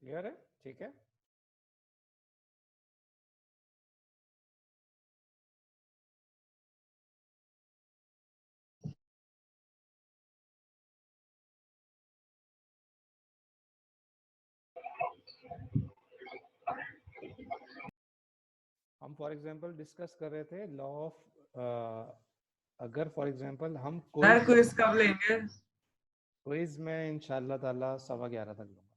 Clear है? ठीक है। हम फॉर एग्जांपल डिस्कस कर रहे थे लॉ ऑफ, अगर फॉर एग्जांपल हम कोई सर क्विज कब लेंगे? क्विज में इंशाल्लाह ताला 11:15 तक लूंगा,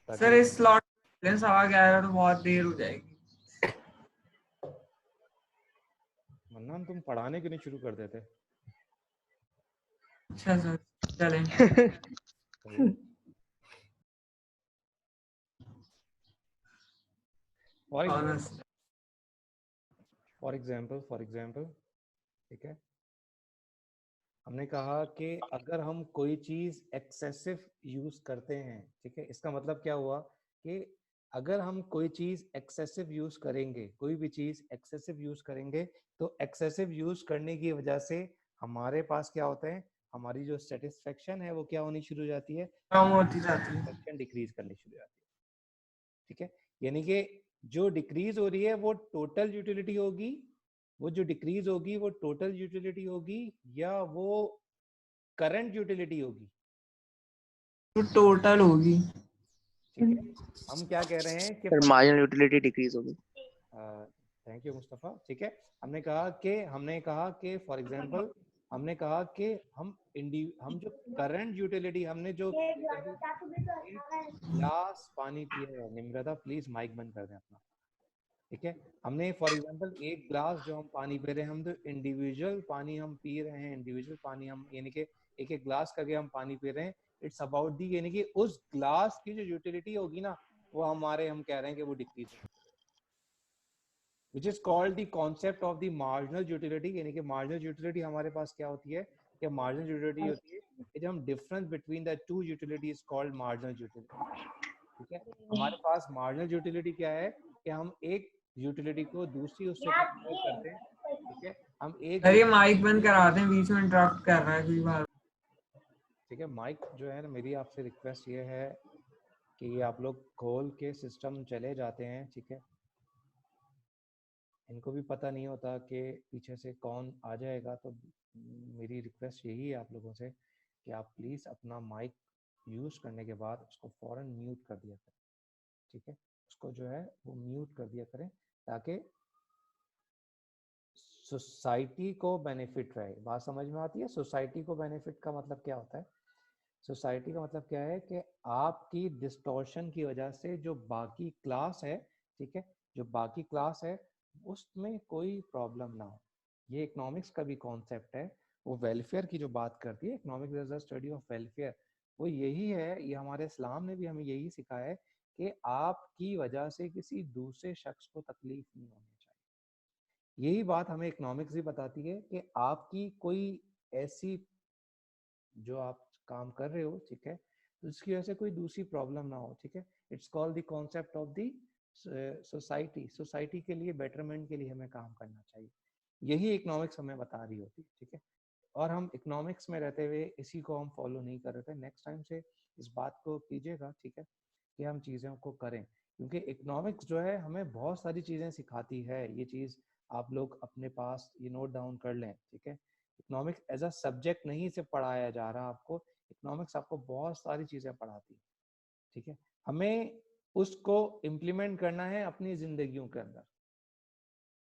सर ताकि इस स्लॉट 11:15 तो बहुत देर हो जाएगी। वरना तुम पढ़ाने क्यों नहीं शुरू कर देते? अच्छा सर चलें। सही है। फॉर एग्जांपल ठीक है, हमने कहा कि अगर हम कोई चीज एक्सेसिव यूज करते हैं, ठीक है, इसका मतलब क्या हुआ कि अगर हम कोई चीज एक्सेसिव यूज करेंगे, कोई भी चीज एक्सेसिव यूज करेंगे, तो एक्सेसिव यूज करने की वजह से हमारे पास क्या होता है, हमारी जो सेटिस्फेक्शन है वो क्या होनी शुरू हो जाती है, कम होती जाती है। सेटिस्फेक्शन डिक्रीज करनी शुरू हो जाती है। ठीक है, यानी कि जो डिक्रीज हो रही है वो टोटल यूटिलिटी होगी, वो जो डिक्रीज होगी वो टोटल यूटिलिटी होगी या वो करंट यूटिलिटी होगी? तो टोटल होगी। ठीक है, हम क्या कह रहे हैं कि सर मार्जिनल यूटिलिटी डिक्रीज होगी। Thank you Mustafa. ठीक है, हमने कहा कि फॉर एग्जांपल हमने कहा कि हम जो करंट यूटिलिटी, हमने जो एक ग्लास पानी पिया है, निम्रता प्लीज माइक बंद कर दें अपना। ठीक है, हमने फॉर एग्जांपल एक ग्लास जो हम पानी पी रहे हैं, हम जो इंडिविजुअल पानी हम पी रहे हैं, इंडिविजुअल पानी हम यानी कि एक एक ग्लास करके हम पानी पी रहे हैं, इट्स अबाउट दी, यानी कि उस ग्लास की जो यूटिलिटी होगी ना, वो हम कह रहे हैं कि वो डिक्रीज होगी, विच is called the concept of the marginal utility. यानी कि मार्जिनल यूटिलिटी हमारे पास क्या होती है, कि मार्जिनल यूटिलिटी होती है कि जब हम difference between the two utility is called marginal utility. ठीक है, हमारे पास मार्जिनल यूटिलिटी क्या है, कि हम एक यूटिलिटी को दूसरी उससे कंपेयर करते हैं। ठीक है, हम एक सर ये माइक बंद करा दें, बीच में इंटरप्ट कर रहा है कोई बात। ठीक है, माइक जो है ना, मेरी आपसे रिक्वेस्ट ये है कि आप लोग खोल के सिस्टम चले जाते हैं। ठीक है, इनको भी पता नहीं होता कि पीछे से कौन आ जाएगा, तो मेरी रिक्वेस्ट यही है आप लोगों से कि आप प्लीज़ अपना माइक यूज़ करने के बाद उसको फ़ौरन म्यूट कर दिया करें। ठीक है, उसको जो है वो म्यूट कर दिया करें, ताकि सोसाइटी को बेनिफिट रहे। बात समझ में आती है? सोसाइटी को बेनिफिट का मतलब क्या होता है? सोसाइटी का मतलब क्या है कि आपकी डिस्टॉर्शन की वजह से जो बाकी क्लास है, ठीक है, जो बाकी क्लास है उसमें कोई प्रॉब्लम ना हो। ये इकोनॉमिक्स का भी कॉन्सेप्ट है, वो वेलफेयर की जो बात करती है, economics is the study of welfare, वो यही है। ये हमारे इस्लाम ने भी हमें यही सिखाया है कि आपकी वजह से किसी दूसरे शख्स को तकलीफ नहीं होनी चाहिए। यही बात हमें इकोनॉमिक्स भी बताती है कि आपकी कोई ऐसी, जो आप काम कर रहे हो, ठीक है, तो उसकी वजह से कोई दूसरी प्रॉब्लम ना हो। ठीक है, it's called the concept of the society. Society के लिए, बेटरमेंट के लिए हमें काम करना चाहिए, यही इकोनॉमिक्स हमें बता रही होती है। ठीक है, और हम इकोनॉमिक्स में रहते हुए इसी को हम फॉलो नहीं कर रहे थे। नेक्स्ट टाइम से इस बात को कीजिएगा, ठीक है, कि हम चीज़ों को करें, क्योंकि इकोनॉमिक्स जो है हमें बहुत सारी चीज़ें सिखाती है। ये चीज़ आप लोग अपने पास ये नोट डाउन कर लें। ठीक है, इकोनॉमिक्स एज अ सब्जेक्ट नहीं से पढ़ाया जा रहा आपको, इकोनॉमिक्स आपको बहुत सारी चीज़ें पढ़ाती है। ठीक है, हमें उसको इम्प्लीमेंट करना है अपनी जिंदगियों के अंदर।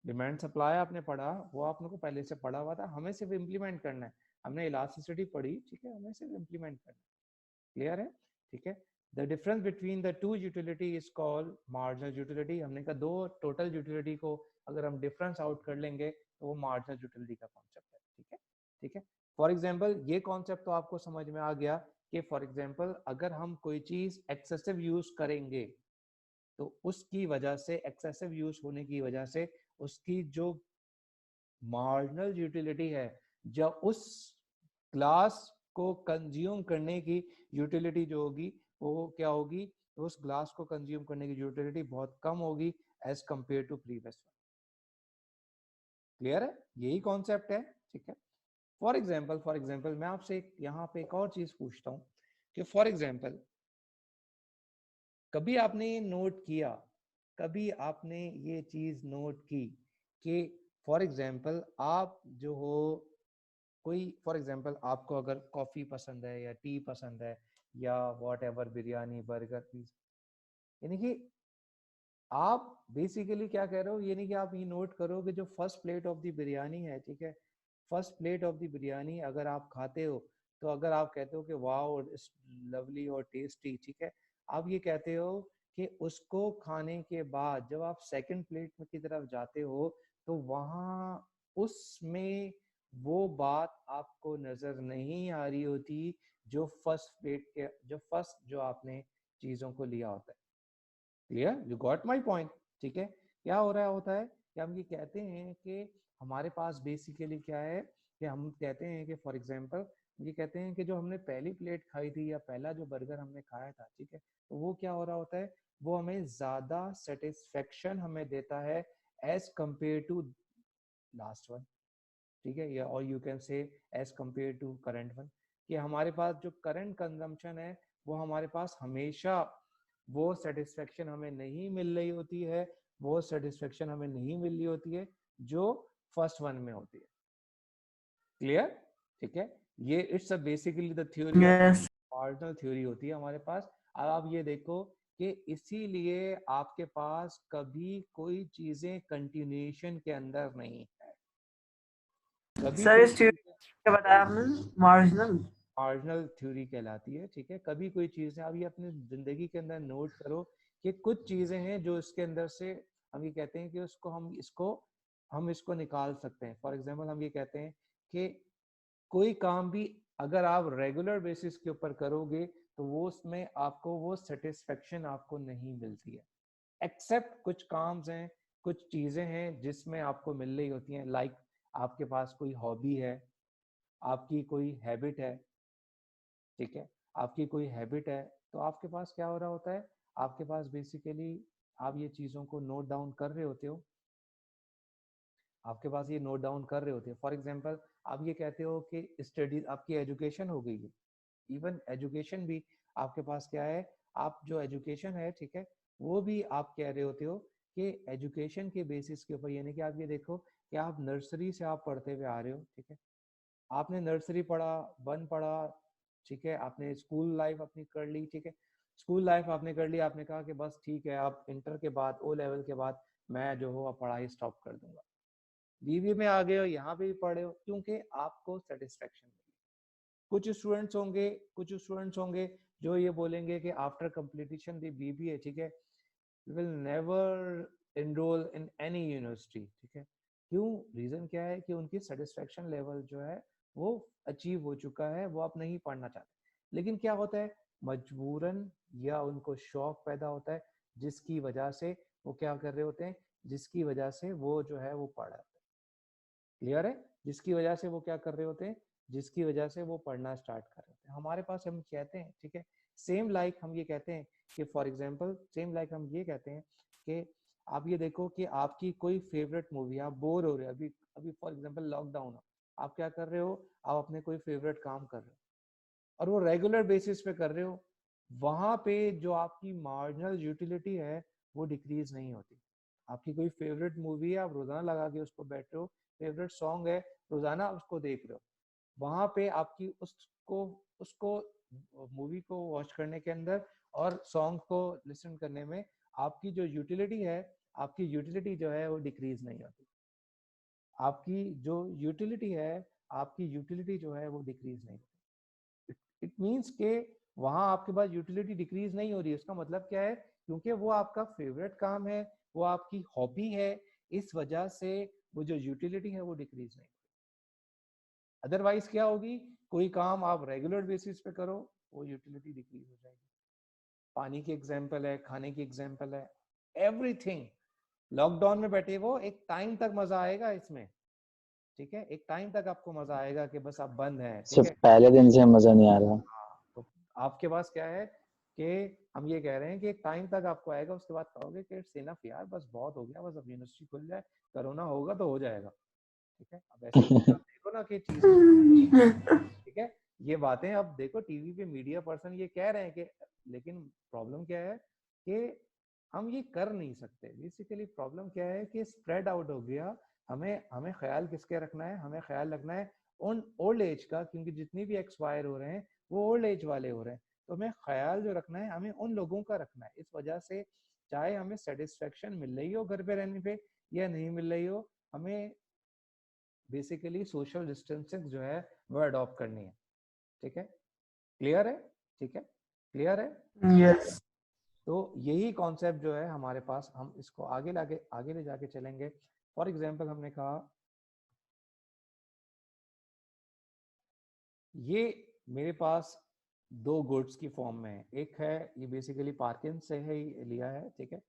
डिमांड सप्लाई आपने पढ़ा, वो आप लोगों को पहले से पढ़ा हुआ था, हमें सिर्फ इम्प्लीमेंट करना है। हमने इलास्टिसिटी पढ़ी, ठीक है, हमें सिर्फ इम्प्लीमेंट करना है। क्लियर है? ठीक है, the difference between the two utility is called marginal utility. हमने कहा दो टोटल यूटिलिटी को अगर हम डिफरेंस आउट कर लेंगे तो वो मार्जिनल यूटिलिटी का कॉन्सेप्ट है। ठीक है, ठीक है, फॉर एग्जांपल ये कॉन्सेप्ट तो आपको समझ में आ गया कि फॉर एग्जांपल अगर हम कोई चीज एक्सेसिव यूज करेंगे, तो उसकी वजह से, एक्सेसिव यूज होने की वजह से उसकी जो मार्जिनल यूटिलिटी है, जब उस ग्लास को कंज्यूम करने की यूटिलिटी जो होगी वो क्या होगी, तो उस ग्लास को कंज्यूम करने की यूटिलिटी बहुत कम होगी as compare to previous one. Clear है? यही कॉन्सेप्ट है। ठीक है, फॉर एग्जांपल मैं आपसे यहाँ पे एक और चीज पूछता हूँ कि फॉर एग्जांपल कभी आपने ये नोट किया, कभी आपने ये चीज नोट की कि फॉर एग्जाम्पल आप जो हो, कोई फॉर एग्जाम्पल आपको अगर कॉफी पसंद है या टी पसंद है या what ever, biryani, burger, pizza, यानी कि आप बेसिकली क्या कह रहे हो, ये नहीं कि आप ये नोट करो कि जो first plate of the biryani है, ठीक है, first plate of the biryani अगर आप खाते हो, तो अगर आप कहते हो कि वाओ इट्स लवली और टेस्टी, ठीक है, आप ये कहते हो कि उसको खाने के बाद जब आप सेकंड प्लेट में की तरफ जाते हो, तो वहाँ उसमें वो बात आपको नजर नहीं आ रही होती जो फर्स्ट प्लेट के, जो फर्स्ट जो आपने चीजों को लिया होता है। Clear, you got my point, ठीक है। क्या हो रहा होता है कि हम ये कहते हैं कि हमारे पास बेसिकली क्या है कि हम कहते हैं कि फॉर एग्जांपल ये कहते हैं कि जो हमने पहली प्लेट खाई थी या पहला जो बर्गर हमने खाया था, ठीक है, तो वो क्या हो रहा होता है, वो हमें ज्यादा सेटिस्फेक्शन हमें देता है as compare to last one, ठीक है, या और you can say as compare to current one, कि हमारे पास जो करंट कंजम्पशन है वो हमारे पास हमेशा वो सेटिस्फेक्शन हमें नहीं मिल रही होती है, वो सेटिस्फेक्शन हमें नहीं मिल रही होती है जो फर्स्ट वन में होती है। क्लियर, ठीक है, ये it's a basically the theory of yes marginal theory होती है हमारे पास। अब आप ये देखो कि इसीलिए आपके पास कभी कोई चीजें कंटिन्यूएशन के अंदर नहीं है, कभी सर, कोई इस थ्योरी क्या बताया आपने? मार्जिनल मार्जिनल थ्योरी कहलाती है, ठीक है। कभी कोई चीजें, आप ये अपनी जिंदगी के अंदर नोट करो कि कुछ चीजें हैं जो इसके अंदर से हम ये कहते हैं कि उसको हम इसको निकाल सकते हैं। फॉर एग्जाम्पल हम ये कहते हैं कि कोई काम भी अगर आप रेगुलर बेसिस के ऊपर करोगे तो वो उसमें आपको वो सेटिस्फेक्शन आपको नहीं मिलती है, एक्सेप्ट कुछ काम्स हैं, कुछ चीजें हैं जिसमें आपको मिल रही होती हैं, लाइक आपके पास कोई हॉबी है, आपकी कोई हैबिट है, ठीक है, आपकी कोई हैबिट है, तो आपके पास क्या हो रहा होता है, आपके पास बेसिकली आप ये चीज़ों को नोट डाउन कर रहे होते हो, आपके पास ये नोट डाउन कर रहे होते हो। फॉर एग्जांपल आप ये कहते हो कि स्टडी आपकी एजुकेशन हो गई है, इवन एजुकेशन भी आपके पास क्या है, आप जो एजुकेशन है, ठीक है, वो भी आप कह रहे होते हो कि एजुकेशन के बेसिस के ऊपर, यानी कि आप ये देखो कि आप नर्सरी से आप पढ़ते हुए आ रहे हो, ठीक है, आपने नर्सरी पढ़ा, वन पढ़ा, ठीक है, आपने स्कूल लाइफ अपनी कर ली, ठीक है, स्कूल लाइफ आपने कर ली, आपने कहा कि बस ठीक है, आप इंटर के बाद ओ लेवल के बाद मैं जो हो अब पढ़ाई स्टॉप कर दूंगा, बीबीए में आ गए हो, यहाँ पे भी पढ़े हो, क्योंकि आपको सेटिस्फेक्शन मिली। कुछ स्टूडेंट्स होंगे जो ये बोलेंगे कि आफ्टर कंप्लीशन द बीबीए, ठीक है, will never enrol in any university, ठीक है, क्यों, रीजन क्या है कि उनकी सेटिस्फेक्शन लेवल जो है वो अचीव हो चुका है, वो आप नहीं पढ़ना चाहते। लेकिन क्या होता है, मजबूरन या उनको शौक पैदा होता है जिसकी वजह से वो क्या कर रहे होते हैं, जिसकी वजह से वो जो है वो पढ़ रहे होते हैं। क्लियर है, जिसकी वजह से वो क्या कर रहे होते हैं, जिसकी वजह से वो पढ़ना स्टार्ट कर रहे होते हैं। हमारे पास हम कहते हैं, ठीक है, सेम लाइक हम ये कहते हैं कि फॉर एग्जांपल सेम लाइक हम ये कहते हैं कि आप ये देखो कि आपकी कोई फेवरेट मूवी, आप बोर हो रहे हो, अभी अभी फॉर एग्जांपल लॉकडाउन हो, आप क्या कर रहे हो, आप अपने कोई फेवरेट काम कर रहे हो और वो रेगुलर बेसिस पे कर रहे हो, वहां पे जो आपकी मार्जिनल यूटिलिटी है वो डिक्रीज नहीं होती। आपकी कोई फेवरेट मूवी है, आप रोजाना लगा के उसको बैठ रहे हो, फेवरेट सॉन्ग है, रोजाना उसको देख रहे हो, वहां पे आपकी उसको उसको मूवी को वॉच करने के अंदर और सॉन्ग को लिसन करने में आपकी जो यूटिलिटी है, आपकी यूटिलिटी जो है वो डिक्रीज नहीं होती, आपकी जो यूटिलिटी है, आपकी यूटिलिटी जो है वो डिक्रीज नहीं होती। इट मीन्स के वहां आपके पास यूटिलिटी डिक्रीज नहीं हो रही है, उसका मतलब क्या है, क्योंकि वो आपका फेवरेट काम है, वो आपकी हॉबी है, इस वजह से वो जो यूटिलिटी है वो डिक्रीज नहीं। अदरवाइज क्या होगी, कोई काम आप रेगुलर बेसिस पे करो, वो यूटिलिटी डिक्रीज हो जाएगी। पानी की एग्जांपल है, खाने की एग्जांपल है, एवरीथिंग। लॉकडाउन में बैठे वो एक टाइम तक मजा आएगा इसमें, ठीक है, एक टाइम तक आपको मजा आएगा कि बस आप बंद है, ठीक सिर्फ है। पहले दिन से मजा नहीं आ रहा। हाँ, तो आपके पास क्या है कि हम ये कह रहे हैं कि एक टाइम तक आपको आएगा, उसके बाद कहोगे कि इट्स इनफ यार, बस बहुत हो गया, बस अब यूनिवर्सिटी खुल जाए, कोरोना होगा तो हो जाएगा, ठीक है। अब ऐसे ही आप देखो ना कि चीज, ठीक है, ये बातें अब देखो टीवी पे मीडिया पर्सन ये कह रहे हैं कि, लेकिन प्रॉब्लम क्या है कि हम ये कर नहीं सकते। बेसिकली प्रॉब्लम क्या है कि स्प्रेड आउट हो गया। हमें हमें ख्याल किसके रखना है? हमें ख्याल रखना है उन ओल्ड एज का, क्योंकि जितनी भी एक्सपायर हो रहे हैं वो ओल्ड एज वाले हो रहे हैं। तो हमें ख्याल जो रखना है हमें उन लोगों का रखना है। इस वजह से चाहे हमें सेटिस्फेक्शन मिल रही हो घर पे रहने पे या नहीं मिल रही हो, हमें बेसिकली सोशल डिस्टेंसिंग जो है वो अडॉप्ट करनी है। ठीक है, क्लियर है? ठीक है, क्लियर है? Yes. तो यही कॉन्सेप्ट जो है हमारे पास, हम इसको आगे ले जाके चलेंगे। फॉर एग्जांपल हमने कहा ये मेरे पास दो गुड्स की फॉर्म में है। एक है ये बेसिकली पार्किन से है लिया है। ठीक है,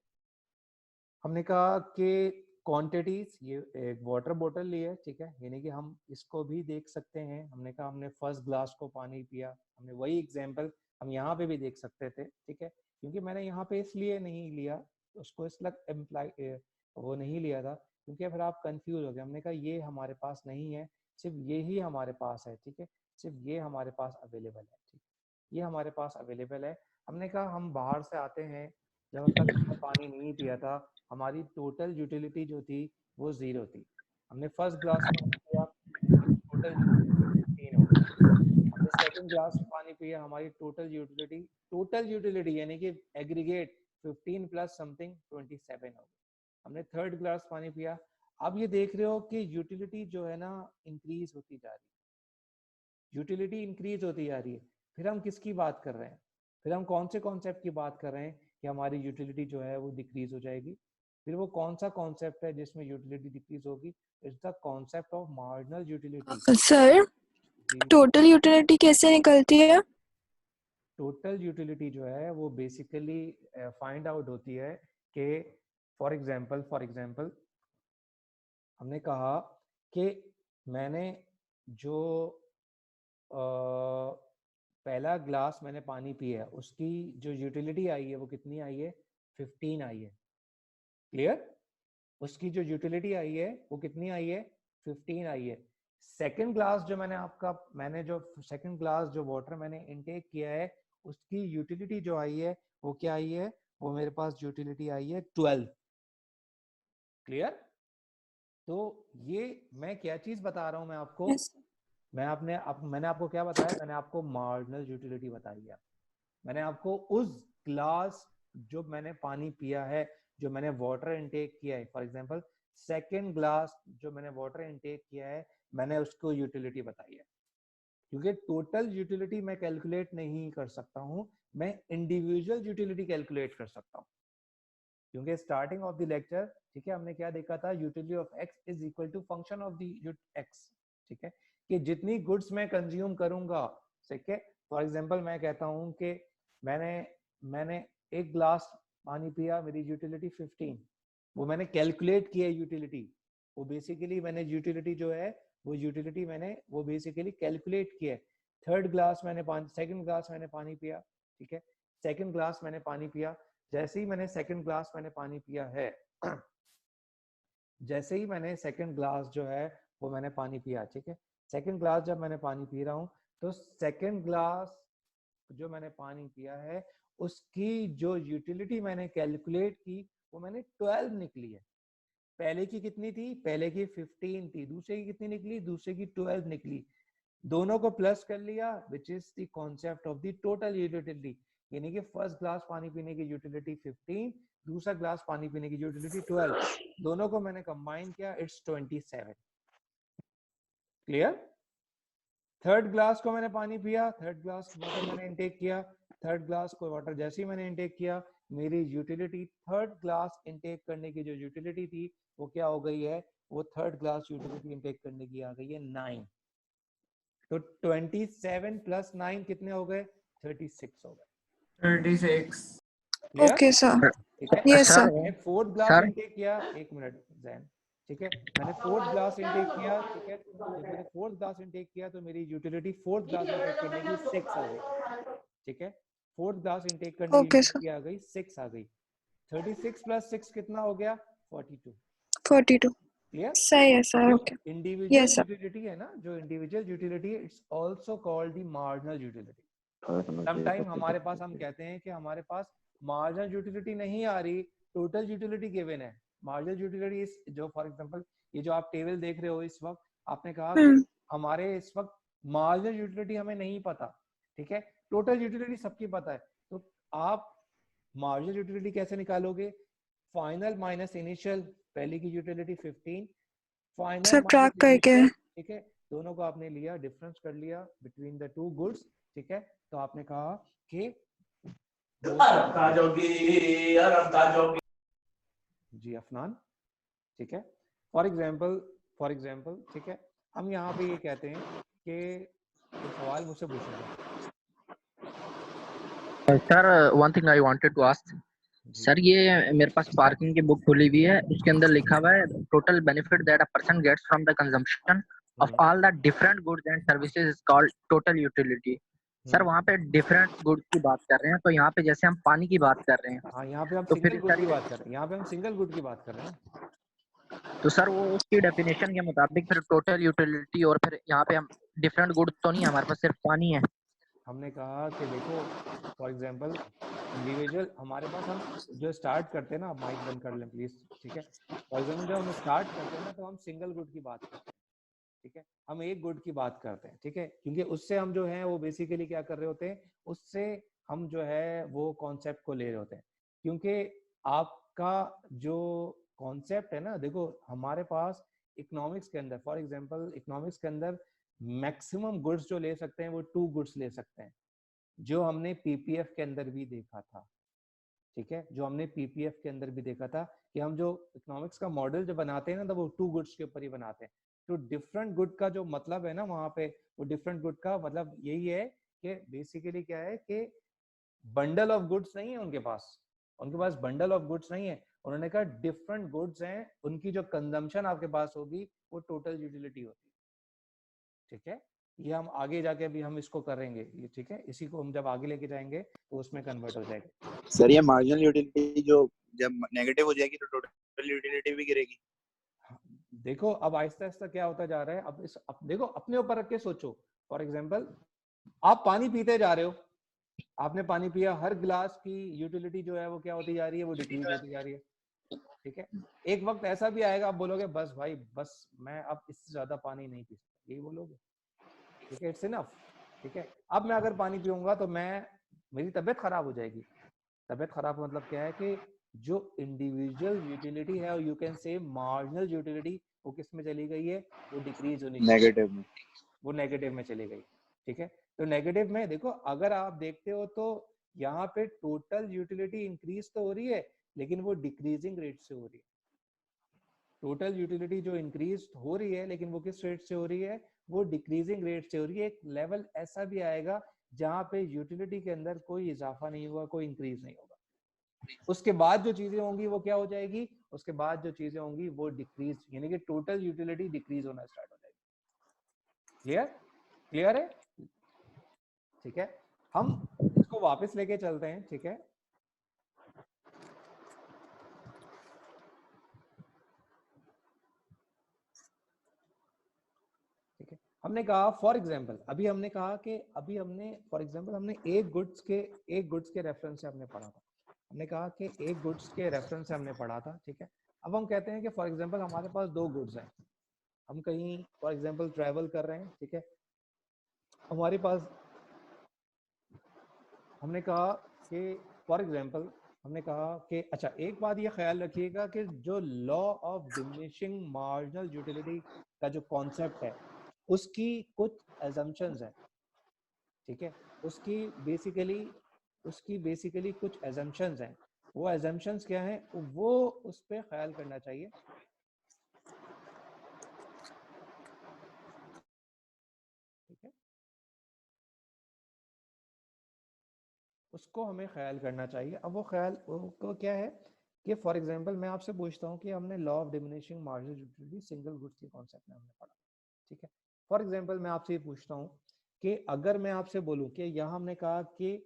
हमने कहा कि क्वांटिटीज, ये एक वाटर बोतल ली है। ठीक है, यानी कि हम इसको भी देख सकते हैं। हमने कहा हमने फर्स्ट ग्लास को पानी पिया, हमने वही एग्जांपल हम यहाँ पे भी देख सकते थे। ठीक है, क्योंकि मैंने यहाँ पे इसलिए नहीं लिया उसको, इसलिए एम्प्लाई वो नहीं लिया था क्योंकि फिर आप कंफ्यूज हो गए। हमने कहा ये हमारे पास नहीं है, सिर्फ ये ही हमारे पास है। ठीक है, सिर्फ ये हमारे पास अवेलेबल है। ठीक, ये हमारे पास अवेलेबल है। हमने कहा हम बाहर से आते हैं, जब तक हमने पानी नहीं पिया था हमारी टोटल यूटिलिटी जो थी वो 0 थी। हमने फर्स्ट ग्लास पानी पिया, टोटल यूटिलिटी 15 हो गई। हमने सेकंड ग्लास पानी पिया, हमारी टोटल यूटिलिटी यानी कि एग्रीगेट 15 प्लस समथिंग 27 हो गई। हमने थर्ड ग्लास पानी पिया। अब ये देख रहे हो कि यूटिलिटी जो है ना इंक्रीज होती जा रही है, यूटिलिटी इंक्रीज होती जा रही है। फिर हम किसकी बात कर रहे हैं? फिर हम कौन से कॉन्सेप्ट की बात कर रहे हैं कि हमारी यूटिलिटी जो है वो डिक्रीज हो जाएगी? फिर वो कौन सा कॉन्सेप्ट है जिसमें यूटिलिटी डिक्रीज होगी? It's the concept of marginal utility. Sir total utility कैसे निकलती है? टोटल यूटिलिटी जो है वो बेसिकली फाइंड आउट होती है कि फॉर एग्जांपल हमने कहा कि मैंने जो पहला ग्लास मैंने पानी पिया, उसकी जो यूटिलिटी आई है वो कितनी आई है? 15 आई है। क्लियर? उसकी जो यूटिलिटी आई है वो कितनी आई है? 15 आई है। सेकंड ग्लास जो मैंने जो सेकंड ग्लास जो वाटर मैंने इनटेक किया है उसकी यूटिलिटी जो आई है वो क्या आई है? वो मेरे पास यूटिलिटी आई है 12। क्लियर? तो ये मैं क्या चीज बता रहा हूं मैं आपको? Yes. मैंने आपको क्या बताया? मैंने आपको मार्जिनल यूटिलिटी बताई है। मैंने आपको उस ग्लास जो मैंने पानी पिया है, जो मैंने वाटर इनटेक किया है, फॉर एग्जांपल सेकंड ग्लास जो मैंने वाटर इनटेक किया है, मैंने उसको यूटिलिटी बताई है। क्योंकि टोटल यूटिलिटी मैं कैलकुलेट नहीं कर सकता हूं, मैं इंडिविजुअल यूटिलिटी कैलकुलेट कर सकता हूं। क्योंकि स्टार्टिंग ऑफ द लेक्चर, ठीक है, हमने क्या देखा था? Utility of x is equal to function of the x. ठीक है, कि जितनी गुड्स मैं कंज्यूम करूंगा, ठीक है, फॉर एग्जांपल मैं कहता हूं कि मैंने मैंने एक ग्लास पानी पिया, मेरी यूटिलिटी 15, वो मैंने कैलकुलेट किया यूटिलिटी। वो बेसिकली मैंने यूटिलिटी जो है वो यूटिलिटी मैंने वो बेसिकली कैलकुलेट किया है। थर्ड ग्लास मैंने पानी सेकंड ग्लास मैंने पानी पिया। ठीक है, सेकंड ग्लास मैंने पानी पिया, जैसे ही मैंने सेकंड ग्लास मैंने पानी पिया है जैसे ही मैंने सेकंड ग्लास जो है वो मैंने पानी पिया, ठीक है, सेकंड ग्लास जब मैंने पानी पी रहा हूँ तो सेकंड ग्लास जो मैंने पानी पिया है उसकी जो यूटिलिटी मैंने कैलकुलेट की वो मैंने 12 निकली है। पहले की कितनी थी? पहले की 15 थी। दूसरे की कितनी निकली? दूसरे की 12 निकली। दोनों को प्लस कर लिया, which is the concept of the total utility. यानी कि फर्स्ट ग्लास पानी पीने की यूटिलिटी 15, दूसरा ग्लास पानी पीने की यूटिलिटी 12, दोनों को मैंने कंबाइन किया, इट्स 27। क्लियर? थर्ड ग्लास को मैंने पानी पिया, थर्ड ग्लास वाटर मैंने इनटेक किया, थर्ड ग्लास को वाटर जैसे ही मैंने इनटेक किया, मेरी यूटिलिटी थर्ड ग्लास इनटेक करने की जो यूटिलिटी थी वो क्या हो गई है? वो थर्ड ग्लास यूटिलिटी इनटेक करने की आ गई है 9। तो 27 प्लस 9 कितने हो गए? 36 हो गए। 36. क्लियर? Okay, sir. ठीक है, Yes, sir. मैंने फोर्थ ग्लास इनटेक किया, एक मिनट जैन, ठीक है, मैंने फोर्थ ग्लास इनटेक किया, ठीक है, जब मैंने फोर्थ ग्लास इनटेक किया तो मेरी यूटिलिटी फोर्थ ग्लास इनटेक करने की 6 आ गई। ठीक है, फोर्थ ग्लास इनटेक करने की Okay, sir. यूटिलिटी आ गई 6 आ गई। 36 प्लस 6 कितना हो गया? 42। 42. क्लियर? सही है सर. जो Okay. Individual Yes, sir. Utility है ना, जो इंडिविजुअल यूटिलिटी है, it's also called the marginal utility. Sometime हमारे पास हम कहते हैं कि हमारे पास मार्जिनल यूटिलिटी नहीं आ रही, टोटल यूटिलिटी गिवन है। मार्जिनल यूटिलिटी इस जो फॉर एग्जांपल ये जो आप टेबल देख रहे हो इस वक्त, आपने कहा कि हमारे इस वक्त मार्जिनल यूटिलिटी हमें नहीं पता, ठीक है, टोटल यूटिलिटी सबकी पता है। तो आप मार्जिनल यूटिलिटी कैसे निकालोगे? फाइनल माइनस इनिशियल, पहले की यूटिलिटी 15, फाइनल सब्ट्रैक्ट माइनस करके। इनिशियल, ठीक है, दोनों को आपने लिया, डिफरेंस कर लिया बिटवीन द टू गुड्स, ठीक है, तो आपने कहा कि जी अफनान, ठीक है, फॉर एग्जाम्पल, ठीक है, हम यहाँ पे ये कहते हैं कि एक सवाल मुझसे पूछेंगे sir, one thing I wanted to ask जी। सर, ये मेरे पास पार्किंग की बुक खुली हुई है, उसके अंदर लिखा हुआ है total benefit that a person gets from the consumption of all the different goods and services is called total utility. Sir वहाँ पे डिफरेंट गुड्स की बात कर रहे हैं, तो यहाँ पे जैसे हम पानी की बात कर रहे हैं, हाँ, यहाँ पे हम तो सिंगल फिर गुड सर की बात कर रहे हैं, यहाँ पे हम सिंगल गुड की बात कर रहे हैं। तो सर वो उसकी डेफिनेशन के मुताबिक फिर टोटल यूटिलिटी, और फिर यहाँ पे हम डिफरेंट गुड्स तो नहीं, हमारे पास सिर्फ पानी है। हमने कहा कि देखो फॉर एग्जांपल इंडिविजुअल हमारे पास, हम जो स्टार्ट करते हैं ना, माइक बंद कर लें प्लीज, ठीक है, फॉर एग्जांपल जब हम स्टार्ट करते हैं ना तो हम सिंगल गुड की बात करते हैं, ठीक है, हम एक गुड की बात करते हैं, ठीक है, क्योंकि उससे हम जो है वो बेसिकली क्या कर रहे होते हैं, उससे हम जो है वो कॉन्सेप्ट को ले रहे होते हैं, क्योंकि आपका जो कॉन्सेप्ट है ना, देखो हमारे पास इकोनॉमिक्स के अंदर, फॉर एग्जांपल इकोनॉमिक्स के अंदर मैक्सिमम गुड्स जो ले सकते हैं वो 2 गुड्स ले सकते हैं, जो हमने पीपीएफ के अंदर भी देखा था, ठीक है, जो हमने पीपीएफ के अंदर भी देखा था कि हम जो इकोनॉमिक्स का मॉडल जो बनाते हैं ना, तो वो 2 गुड्स के ऊपर ही बनाते हैं। तो डिफरेंट गुड का जो मतलब है ना वहां पे, वो डिफरेंट गुड का मतलब यही है कि बेसिकली क्या है कि बंडल ऑफ गुड्स नहीं है उनके पास बंडल ऑफ गुड्स नहीं है, उन्होंने कहा डिफरेंट गुड्स हैं, उनकी जो कंजम्पशन आपके पास होगी वो टोटल यूटिलिटी होती है, ठीक है, ये हम आगे जाके अभी हम इसको करेंगे ये, ठीक है, इसी को हम जब आगे लेके जाएंगे तो उसमें कन्वर्ट हो जाएगा। सर ये मार्जिनल यूटिलिटी जो जब नेगेटिव हो जाएगी तो टोटल यूटिलिटी भी गिरेगी। देखो अब आहिस्ता आहिस्ता क्या होता जा रहा है, अब देखो अपने ऊपर रख के सोचो, फॉर एग्जांपल आप पानी पीते जा रहे हो, आपने पानी पिया, हर गिलास की यूटिलिटी जो है वो क्या होती जा रही है, वो डिक्रीज होती जा रही है, ठीक है, एक वक्त ऐसा भी आएगा आप बोलोगे बस भाई बस मैं अब इससे ज्यादा पानी नहीं पी सकता, यही बोलोगे, ठीक है, इट्स इनफ, ठीक है, अब मैं अगर पानी पीऊंगा तो मेरी तबीयत खराब हो जाएगी, तबीयत खराब मतलब क्या है कि जो इंडिविजुअल यूटिलिटी है, और यू कैन से मार्जिनल यूटिलिटी, वो किस में चली गई है, वो डिक्रीज होनी शुरू, नेगेटिव में, वो नेगेटिव में चली गई, ठीक है, तो नेगेटिव में देखो अगर आप देखते हो तो यहाँ पे टोटल यूटिलिटी इंक्रीज तो हो रही है लेकिन वो डिक्रीजिंग रेट से हो रही है, टोटल यूटिलिटी जो इंक्रीज हो रही है लेकिन वो किस रेट से हो रही है, वो डिक्रीजिंग रेट से हो रही है। एक लेवल ऐसा भी आएगा जहां पे यूटिलिटी के अंदर कोई इजाफा नहीं होगा, कोई इंक्रीज नहीं होगा, उसके बाद जो चीजें होंगी वो क्या हो जाएगी, उसके बाद जो चीजें होंगी वो डिक्रीज, यानी कि टोटल यूटिलिटी डिक्रीज होना स्टार्ट हो जाएगी। क्लियर क्लियर है, ठीक है, हम इसको वापस लेके चलते हैं, ठीक है, ठीक है, हमने कहा फॉर एग्जांपल हमने फॉर एग्जांपल हमने एक गुड्स के रेफरेंस से हमने पढ़ा था, हमने कहा कि एक गुड्स के रेफरेंस से हमने पढ़ा था, ठीक है, अब हम कहते हैं कि फॉर एग्जांपल हमारे पास 2 गुड्स हैं, हम कहीं फॉर एग्जांपल ट्रैवल कर रहे हैं, ठीक है, हमारे पास, हमने कहा कि फॉर एग्जांपल हमने कहा कि अच्छा एक बात ये ख्याल रखिएगा कि जो law of diminishing marginal utility का जो कॉन्सेप्ट है उसकी कुछ एजम्पशंस है, ठीक है, उसकी बेसिकली कुछ एजम्पशंस हैं, वो एजम्पशंस क्या हैं वो उस पर ख्याल करना चाहिए, ठीक है, उसको हमें ख्याल करना चाहिए। अब वो ख्याल को क्या है कि फॉर एग्जांपल मैं आपसे पूछता हूँ कि हमने law of diminishing marginal utility single goods के कॉन्सेप्ट में हमने पढ़ा, ठीक है, फॉर एग्जांपल मैं आपसे ये पूछता हूँ कि अगर मैं आपसे बोलूँ कि यहाँ हमने कहा कि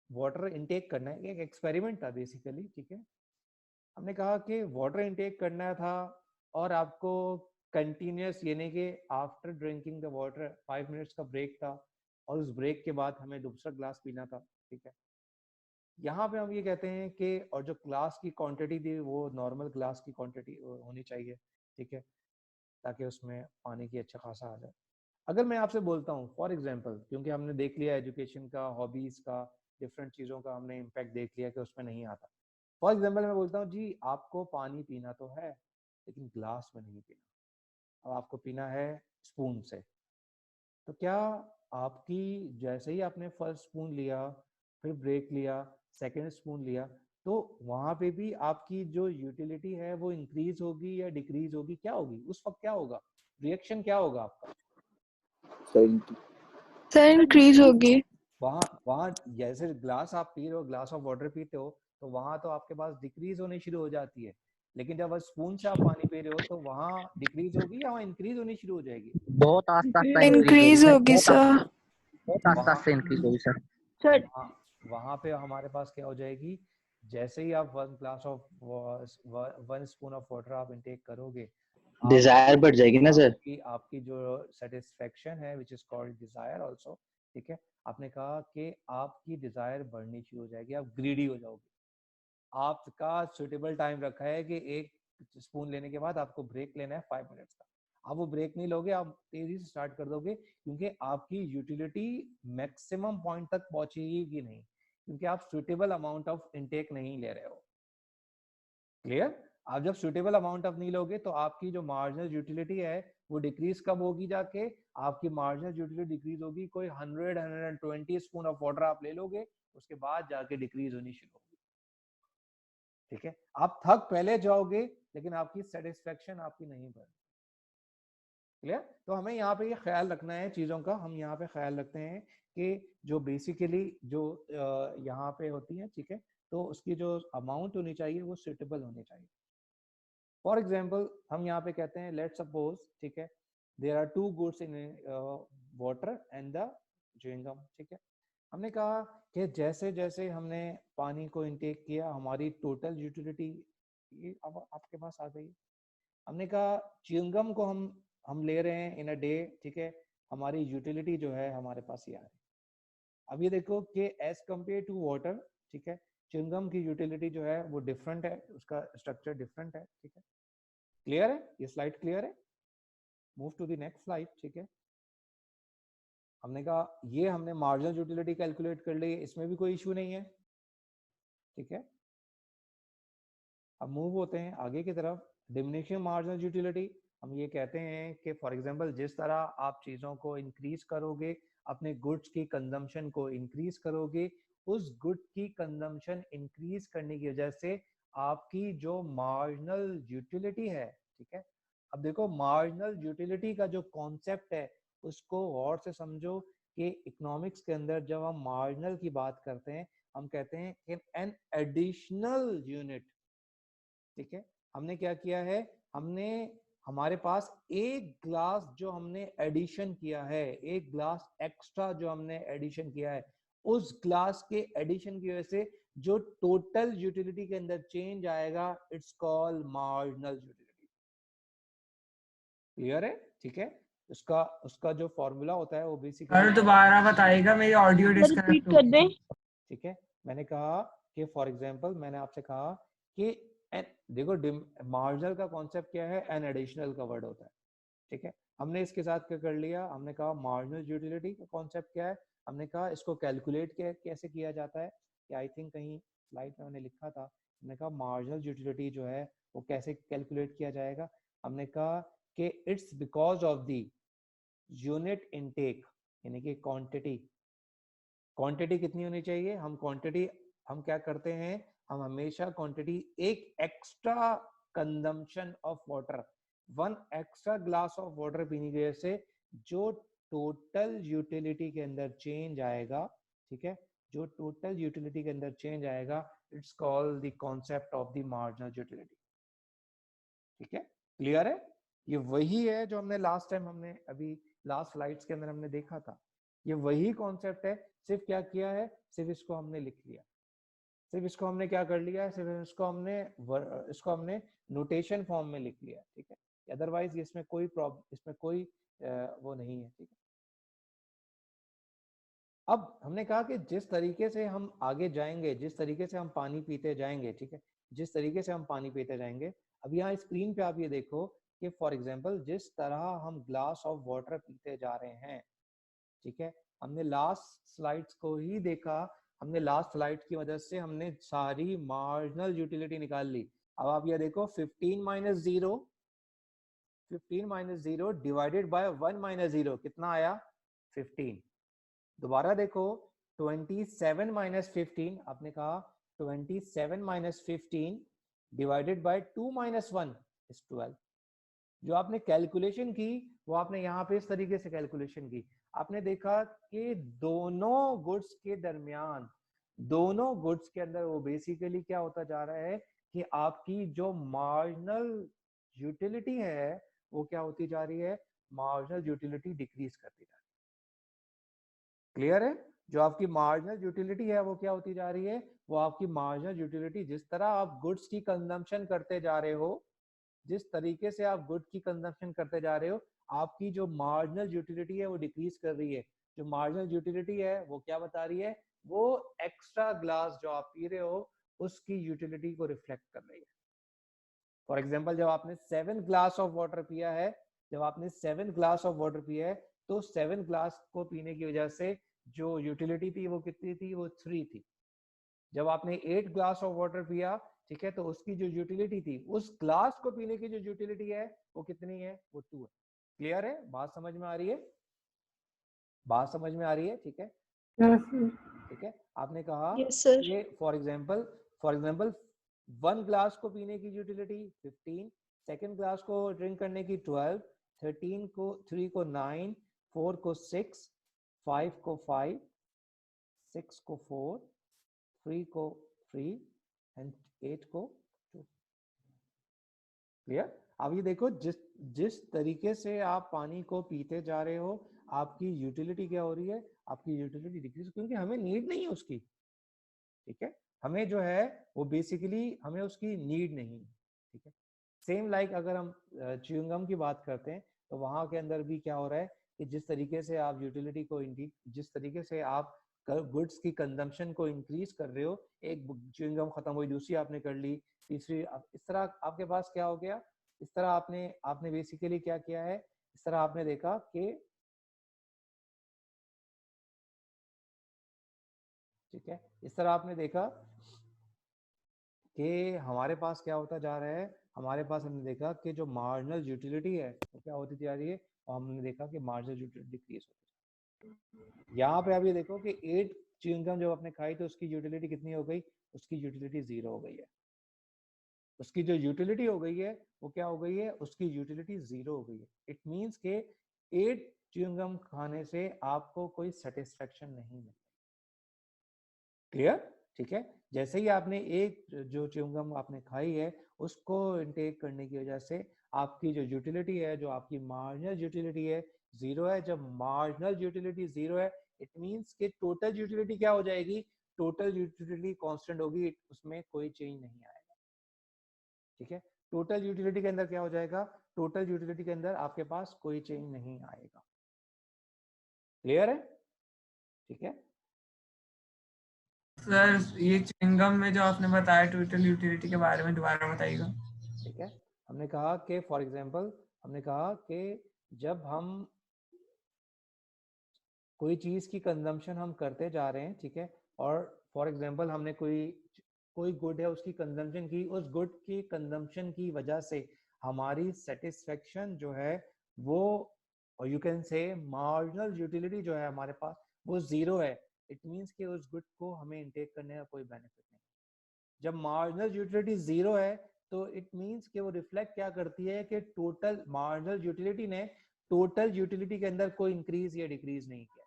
वाटर इनटेक करना है, एक एक्सपेरिमेंट था बेसिकली, ठीक है, हमने कहा कि वाटर इनटेक करना था और आपको कंटिन्यूस यानी कि after drinking the water 5 minutes का ब्रेक था और उस ब्रेक के बाद हमें दूसरा ग्लास पीना था, ठीक है, यहाँ पे हम ये कहते हैं कि और जो ग्लास की क्वांटिटी थी वो नॉर्मल ग्लास की क्वांटिटी होनी चाहिए, ठीक है, ताकि उसमें पानी की अच्छा खासा आ जाए। अगर मैं आपसे बोलता हूँ फॉर एग्जांपल, क्योंकि हमने देख लिया एजुकेशन का, हॉबीज का, डिफरेंट चीज़ों का हमने इम्पैक्ट देख लिया कि उसमें नहीं आता। फॉर एग्जांपल मैं बोलता हूँ जी आपको पानी पीना तो है लेकिन ग्लास में नहीं पीना, अब आपको पीना है स्पून से, तो क्या आपकी जैसे ही आपने फर्स्ट स्पून लिया, फिर ब्रेक लिया, सेकेंड स्पून लिया, तो वहां पे भी आपकी जो यूटिलिटी है वो इंक्रीज होगी या डिक्रीज होगी, क्या होगी उस वक्त, क्या होगा रिएक्शन, क्या होगा आपका? सर इंक्रीज होगी। वहाँ वहाँ जैसे ग्लास आप पी रहे हो, ग्लास ऑफ वाटर पीते हो, तो वहां तो आपके पास डिक्रीज होनी शुरू हो जाती है, लेकिन जब स्पून से आप पानी पी रहे हो तो वहाँ डिक्रीज होगी या वहाँ इंक्रीज होनी शुरू हो जाएगी? बहुत आस्ते आस्ते इंक्रीज होगी इंक्रीज सर, होगी सर। बहुत आस्ते वहाँ आस्ते इंक्रीज होगी सर। सर वहाँ पे हमारे पास क्या हो जाएगी, जैसे ही आप वन स्पून ऑफ वाटर आप इनटेक करोगे, डिजायर बढ़ जाएगी ना सर। आपकी आपकी जो सेटिस्फेक्शन है which is called desire also, ठीक है, आपने कहा कि आपकी डिजायर बढ़नी शुरू हो जाएगी, आप ग्रीडी हो जाओगे। आपका सुटेबल टाइम रखा है कि एक स्पून लेने के बाद आपको ब्रेक लेना है 5 मिनट्स का, आप वो ब्रेक नहीं लोगे, आप तेजी से स्टार्ट कर दोगे, क्योंकि आपकी यूटिलिटी मैक्सिमम पॉइंट तक पहुंचेगी नहीं, क्योंकि आप सुटेबल अमाउंट ऑफ इनटेक नहीं ले रहे हो। क्लियर? आप जब सुटेबल अमाउंट ऑफ नहीं लोगे तो आपकी जो मार्जिनल यूटिलिटी है वो डिक्रीज कब होगी, जाके आपकी मार्जिनल यूटिलिटी डिक्रीज होगी, कोई 100-120 स्पून ऑफ वाटर आप ले लोगे, उसके बाद जाके डिक्रीज होनी शुरू होगी, ठीक है। आप थक पहले जाओगे लेकिन आपकी सेटिस्फेक्शन आपकी नहीं बढ़। क्लियर? तो हमें यहाँ पे ये ख्याल रखना है चीज़ों का, हम यहाँ पे ख्याल रखते हैं कि जो बेसिकली जो यहाँ पे होती है, ठीक है, तो उसकी जो अमाउंट होनी चाहिए वो सुटेबल होनी चाहिए। फॉर एग्जाम्पल हम यहाँ पे कहते हैं लेट सपोज, ठीक है, there are two goods in water and the chewing gum, ठीक है, हमने कहा कि जैसे जैसे हमने पानी को इनटेक किया हमारी टोटल यूटिलिटी ये अब आपके पास आ गई। हमने कहा च्युइंगम को हम ले रहे हैं इन अ डे, ठीक है, हमारी यूटिलिटी जो है हमारे पास ये आ रही है। अब ये देखो कि एज कंपेयर टू वाटर, ठीक है, च्युइंगम की यूटिलिटी जो है वो डिफरेंट है, उसका स्ट्रक्चर डिफरेंट है, ठीक है। क्लियर है? ये स्लाइड क्लियर है? Move to the next slide, ठीक है। हमने कहा ये हमने मार्जिनल यूटिलिटी कैलकुलेट कर ली, इसमें भी कोई इशू नहीं है, ठीक है। अब मूव होते हैं आगे की तरफ, डिमिनिशिंग मार्जिनल यूटिलिटी। हम ये कहते हैं कि फॉर एग्जांपल जिस तरह आप चीज़ों को इंक्रीज करोगे, अपने गुड्स की कंजम्पशन को इंक्रीज करोगे, उस गुड की कंजम्पशन इंक्रीज करने की वजह से आपकी जो मार्जिनल यूटिलिटी है, ठीक है। अब देखो मार्जिनल यूटिलिटी का जो कॉन्सेप्ट है उसको गौर से समझो कि इकोनॉमिक्स के अंदर जब हम मार्जिनल की बात करते हैं हम कहते हैं कि एन एडिशनल यूनिट, ठीक है। हमने क्या किया है, हमने हमारे पास एक ग्लास जो हमने एडिशन किया है, एक ग्लास एक्स्ट्रा जो हमने एडिशन किया है, उस ग्लास के एडिशन की वजह से जो टोटल यूटिलिटी के अंदर चेंज आएगा it's called marginal utility. Clear है? ठीक है, उसका उसका जो फॉर्मूला होता है वो बेसिकली दोबारा बताइएगा, मेरी ऑडियो डिस्कनेक्ट हो गई। ठीक है। मैंने कहा कि फॉर एग्जांपल मैंने आपसे कहा कि देखो मार्जिनल का कॉन्सेप्ट क्या है, एन एडिशनल का वर्ड होता है, ठीक है। हमने इसके साथ क्या कर लिया, हमने कहा मार्जिनल यूटिलिटी का कॉन्सेप्ट क्या है, हमने कहा इसको कैलकुलेट कैसे किया जाता है, कि आई थिंक कहीं स्लाइड में मैंने लिखा था, हमने कहा मार्जिनल यूटिलिटी जो है वो कैसे कैलकुलेट किया जाएगा। हमने कहा कि it's because of the unit intake, यानी कि क्वांटिटी। क्वांटिटी कितनी होनी चाहिए, हम क्वांटिटी हम क्या करते हैं, हम हमेशा क्वांटिटी एक extra consumption of water, one extra glass of water पीने की वजह से जो टोटल यूटिलिटी के अंदर चेंज आएगा, ठीक है, जो टोटल यूटिलिटी के अंदर चेंज आएगा it's called the concept of the marginal utility. ठीक है, क्लियर है? ये वही है जो हमने लास्ट टाइम हमने अभी लास्ट स्लाइड्स के अंदर हमने देखा था, ये वही कॉन्सेप्ट है, सिर्फ क्या किया है, सिर्फ इसको हमने लिख लिया, सिर्फ इसको हमने क्या कर लिया है, सिर्फ इसको हमने नोटेशन फॉर्म में लिख लिया, ठीक है। अदरवाइज इसमें कोई प्रॉब्लम, इसमें कोई वो नहीं है, ठीक है। अब हमने कहा कि जिस तरीके से हम आगे जाएंगे, जिस तरीके से हम पानी पीते जाएंगे, ठीक है, जिस तरीके से हम पानी पीते जाएंगे, अब यहाँ स्क्रीन पे आप ये देखो कि फॉर एग्जांपल जिस तरह हम ग्लास ऑफ वाटर पीते जा रहे हैं, ठीक है, हमने लास्ट स्लाइड्स को ही देखा, हमने लास्ट स्लाइड की मदद से हमने सारी मार्जिनल यूटिलिटी निकाल ली। अब आप ये देखो 15 माइनस 0 डिवाइडेड बाय 1 माइनस 0 कितना आया 15। दोबारा देखो 27 माइनस 15, आपने कहा 27 minus 15 divided by 2 minus 1 is 12। जो आपने कैलकुलेशन की वो आपने यहाँ पे इस तरीके से कैलकुलेशन की, आपने देखा कि दोनों गुड्स के दरमियान, दोनों गुड्स के अंदर वो बेसिकली क्या होता जा रहा है कि आपकी जो मार्जिनल यूटिलिटी है वो क्या होती जा रही है, मार्जिनल यूटिलिटी डिक्रीज करती जा रही है। क्लियर है? जो आपकी मार्जिनल यूटिलिटी है वो क्या होती जा रही है, वो आपकी मार्जिनल यूटिलिटी, जिस तरह आप गुड्स की कंजम्पशन करते जा रहे हो, जिस तरीके से आप गुड की कंजम्पशन करते जा रहे हो, आपकी जो मार्जिनल यूटिलिटी है वो डिक्रीज कर रही है। जो मार्जिनल यूटिलिटी है वो क्या बता रही है, वो एक्स्ट्रा ग्लास जो आप पी रहे हो उसकी यूटिलिटी को रिफ्लेक्ट कर रही है। फॉर एग्जांपल जब आपने 7 ग्लास ऑफ वाटर पिया है, जब आपने 7 ग्लास ऑफ वाटर पिया है, तो 7 ग्लास को पीने की वजह से जो यूटिलिटी थी वो कितनी थी, वो 3 थी। जब आपने 8 ग्लास ऑफ वाटर पिया, ठीक है, तो उसकी जो यूटिलिटी थी, उस ग्लास को पीने की जो यूटिलिटी है वो कितनी है, वो 2 है। क्लियर है? बात समझ में आ रही है? बात समझ में आ रही है? ठीक है, ठीक है। आपने कहा कि फॉर एग्जांपल 1 ग्लास को पीने की यूटिलिटी 15, सेकंड ग्लास को ड्रिंक करने की 12, 13 को 3 को 9, 4 को 6, 5 को 5, 6 को 4, 3 को 3 एंड 8 को 2। क्लियर? अब ये देखो जिस तरीके से आप पानी को पीते जा रहे हो, आपकी यूटिलिटी क्या हो रही है, आपकी यूटिलिटी डिक्रीज, क्योंकि हमें नीड नहीं है उसकी। ठीक है, हमें जो है वो बेसिकली हमें उसकी नीड नहीं। ठीक है, सेम लाइक अगर हम च्युइंगम की बात करते हैं तो वहां के अंदर भी क्या हो रहा है कि जिस तरीके से आप यूटिलिटी को जिस तरीके से आप गुड्स की कंजम्पशन को इंक्रीज कर रहे हो, एक च्युइंगम खत्म हुई, दूसरी आपने कर ली, तीसरी, इस तरह आपके पास क्या हो गया, इस तरह आपने बेसिकली क्या किया है, इस तरह आपने देखा कि ठीक है, इस तरह आपने देखा कि हमारे पास क्या होता जा रहा है, हमारे पास हमने देखा कि जो मार्जिनल यूटिलिटी है वो क्या होती जा रही है, और हमने देखा कि मार्जिनल यूटिलिटी डिक्रीज होती है। यहाँ पे आप ये देखो कि 8 च्युइंगम जब आपने खाई तो उसकी यूटिलिटी कितनी हो गई, उसकी यूटिलिटी 0 हो गई है। उसकी जो यूटिलिटी हो गई है वो क्या हो गई है, उसकी यूटिलिटी 0 हो गई है। इट मींस के 8 च्युइंगम खाने से आपको कोई सेटिस्फेक्शन नहीं मिल। क्लियर? ठीक है, जैसे ही आपने एक जो च्युइंगम आपने खाई है उसको इनटेक करने की वजह से आपकी जो यूटिलिटी है, जो आपकी मार्जिनल यूटिलिटी है 0 है। जब मार्जिनल यूटिलिटी 0 है, इट मींस कि टोटल यूटिलिटी क्या हो जाएगी, टोटल यूटिलिटी कांस्टेंट होगी, उसमें कोई चेंज नहीं आएगा। ठीक है, टोटल यूटिलिटी के अंदर क्या हो जाएगा, टोटल यूटिलिटी के अंदर आपके पास कोई चेंज नहीं आएगा। क्लियर है? ठीक है सर, ये च्युइंगम में जो आपने बताया टोटल यूटिलिटी के बारे में दोबारा बताइएगा। ठीक है, हमने कहा कि फॉर एग्जांपल हमने कहा कि जब हम कोई चीज की कंजम्पशन हम करते जा रहे हैं, ठीक है, और फॉर एग्जांपल हमने कोई गुड है उसकी कंजम्पशन की, उस गुड की कंजम्पशन की वजह से हमारी सेटिस्फेक्शन जो है वो, और यू कैन से मार्जिनल यूटिलिटी जो है हमारे पास वो 0 है। इट मींस कि उस गुड को हमें इनटेक करने का कोई बेनिफिट नहीं। जब मार्जिनल यूटिलिटी 0 है तो इट मींस कि वो रिफ्लेक्ट क्या करती है कि टोटल मार्जिनल यूटिलिटी ने टोटल यूटिलिटी के अंदर कोई इंक्रीज या डिक्रीज नहीं किया,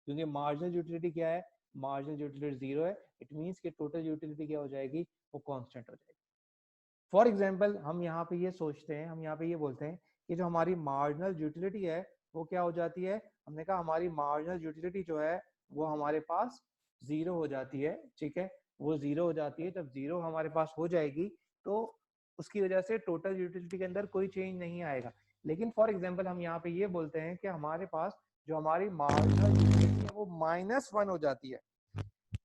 क्योंकि मार्जिनल यूटिलिटी क्या है, मार्जिनल यूटिलिटी 0 है। इट मींस कि टोटल यूटिलिटी क्या हो जाएगी, वो कांस्टेंट हो जाएगी। फॉर एग्जांपल हम यहाँ पे ये सोचते हैं, हम यहाँ पे ये बोलते हैं कि जो हमारी मार्जिनल यूटिलिटी है वो क्या हो जाती है, हमने कहा हमारी मार्जिनल यूटिलिटी जो है वो हमारे पास 0 हो जाती है। ठीक है, वो 0 हो जाती है। जब 0 हमारे पास हो जाएगी तो उसकी वजह से टोटल यूटिलिटी के अंदर कोई चेंज नहीं आएगा। लेकिन फॉर एग्जांपल हम यहाँ पे ये बोलते हैं कि हमारे पास जो हमारी मार्जिनल यूटिलिटी वो -1 हो जाती है।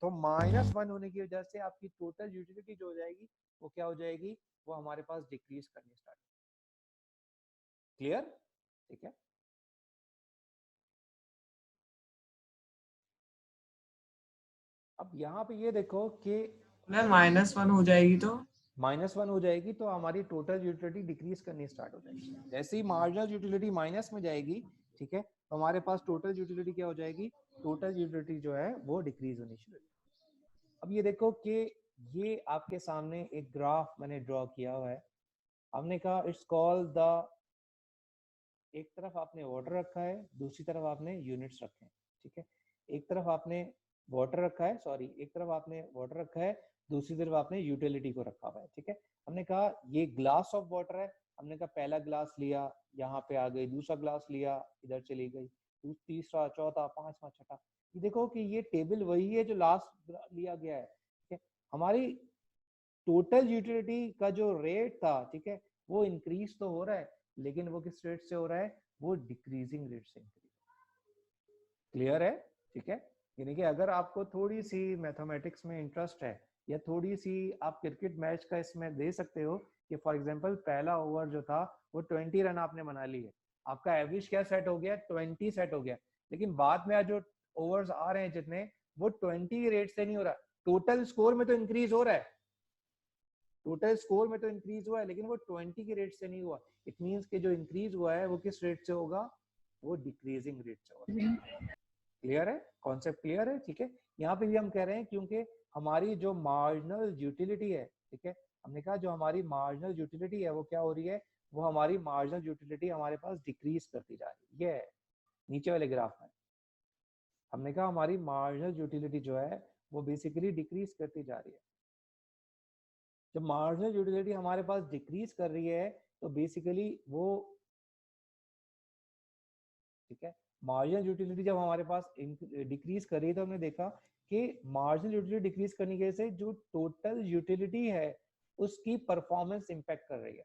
तो -1 होने की वजह से आपकी टोटल यूटिलिटी जो हो जाएगी वो क्या हो जाएगी, वो हमारे पास डिक्रीज करनी स्टार्ट। क्लियर? ठीक है। अब यहाँ पे ये देखो कि -1 हो जाएगी तो -1 हो जाएगी तो हमारी टोटल यूटिलिटी डिक्रीज करनी स्टार्ट हो जाएगी। जैसे ही मार्जिनल यूटिलिटी माइनस में जाएगी, ठीक है, तो हमारे पास टोटल यूटिलिटी क्या हो जाएगी, टोटल यूटिलिटी जो है वो डिक्रीज होनी शुरू। अब ये देखो कि ये आपके सामने एक ग्राफ मैंने ड्रॉ किया हुआ है। हमने कहा इट्स कॉल्ड द, एक तरफ आपने वाटर रखा है, दूसरी तरफ आपने यूनिट्स रखे हैं, ठीक है। एक तरफ आपने वाटर रखा है, सॉरी, एक तरफ आपने वाटर रखा है, दूसरी तरफ आपने यूटिलिटी को रखा हुआ है, ठीक है। हमने कहा ये ग्लास ऑफ वाटर है, हमने कहा पहला ग्लास लिया, यहाँ पे आ गई, दूसरा ग्लास लिया, इधर चली गई, तीसरा, चौथा, पांचवा, छठा। ये देखो कि ये टेबल वही है जो लास्ट लिया गया है, ठीक है। हमारी टोटल यूटिलिटी का जो रेट था, ठीक है, वो इंक्रीज तो हो रहा है, लेकिन वो किस रेट से हो रहा है, वो डिक्रीजिंग रेट से इंक्रीज। क्लियर है? ठीक है। यानी कि अगर आपको थोड़ी सी मैथमेटिक्स में इंटरेस्ट है या थोड़ी सी आप क्रिकेट मैच का इसमें दे सकते हो कि फॉर एग्जांपल पहला ओवर जो था वो 20 रन आपने बना लिए, आपका एवरेज क्या सेट हो गया, 20 सेट हो गया, लेकिन बाद में जो ओवर्स आ रहे हैं जितने, वो 20 रेट से नहीं हो रहा, टोटल स्कोर में तो इंक्रीज हो रहा है, टोटल स्कोर में तो इंक्रीज हुआ है, लेकिन वो 20 के रेट से नहीं हुआ। इट मींस कि जो इंक्रीज हुआ है वो किस रेट से होगा, वो डिक्रीजिंग रेट से होगा। क्लियर है? कॉन्सेप्ट क्लियर है? ठीक है। यहाँ पे भी हम कह रहे हैं क्योंकि हमारी जो मार्जिनल यूटिलिटी है, ठीक है, हमने कहा जो हमारी मार्जिनल यूटिलिटी है वो क्या हो रही है, वो हमारी मार्जिनल यूटिलिटी हमारे पास डिक्रीज करती जा रही है। ये नीचे वाले ग्राफ में हमने कहा हमारी मार्जिनल यूटिलिटी जो है वो बेसिकली डिक्रीज करती जा रही है। जब मार्जिनल यूटिलिटी हमारे पास डिक्रीज कर रही है तो बेसिकली वो, ठीक है, मार्जिनल यूटिलिटी जब हमारे पास डिक्रीज कर रही है तो हमने देखा कि मार्जिनल यूटिलिटी डिक्रीज करने की वजह से जो टोटल यूटिलिटी है उसकी परफॉर्मेंस इंपैक्ट कर रही है।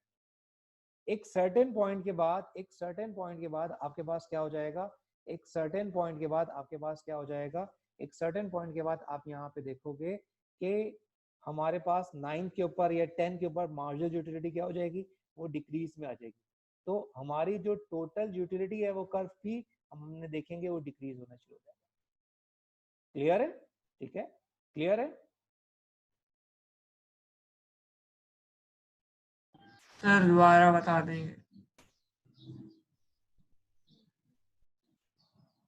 एक सर्टेन पॉइंट के बाद, एक सर्टेन पॉइंट के बाद आपके पास क्या हो जाएगा, एक सर्टेन पॉइंट के बाद आपके पास क्या हो जाएगा, एक सर्टेन पॉइंट के बाद आप यहाँ पे देखोगे कि हमारे पास 9 के ऊपर या 10 के ऊपर मार्जिनल यूटिलिटी क्या हो जाएगी, वो डिक्रीज में आ जाएगी। तो हमारी जो टोटल यूटिलिटी है वो कर्व भी हमने देखेंगे वो डिक्रीज होना शुरू हो जाएगा। क्लियर है? ठीक है, क्लियर है? सर दोबारा बता देंगे।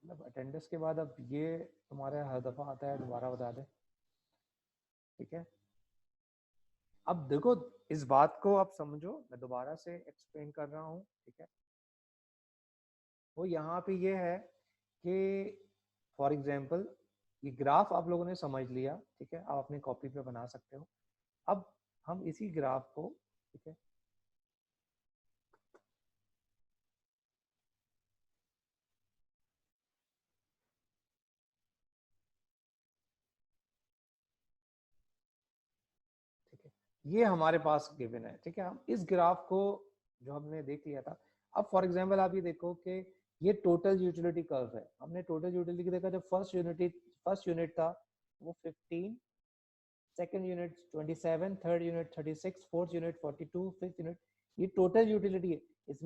मतलब अटेंडेंस के बाद अब ये तुम्हारे हर दफा आता है, दोबारा बता दे। ठीक है, अब देखो इस बात को आप समझो, मैं दोबारा से एक्सप्लेन कर रहा हूँ। ठीक है, वो यहाँ पे ये है कि फॉर एग्जाम्पल ये ग्राफ आप लोगों ने समझ लिया, ठीक है, आप अपनी कॉपी पे बना सकते हो। अब हम इसी ग्राफ को, ठीक है, ठीक है, ये हमारे पास गिवन है। ठीक है, हम इस ग्राफ को जो हमने देख लिया था, अब फॉर एग्जाम्पल आप ये देखो कि ये टोटल यूटिलिटी कर्व है। हमने टोटल यूटिलिटी देखा, जब फर्स्ट यूनिट था वो 15, second unit 27, third unit 36, fourth unit 42, fifth unit, ये टोटल यूटिलिटी है। इट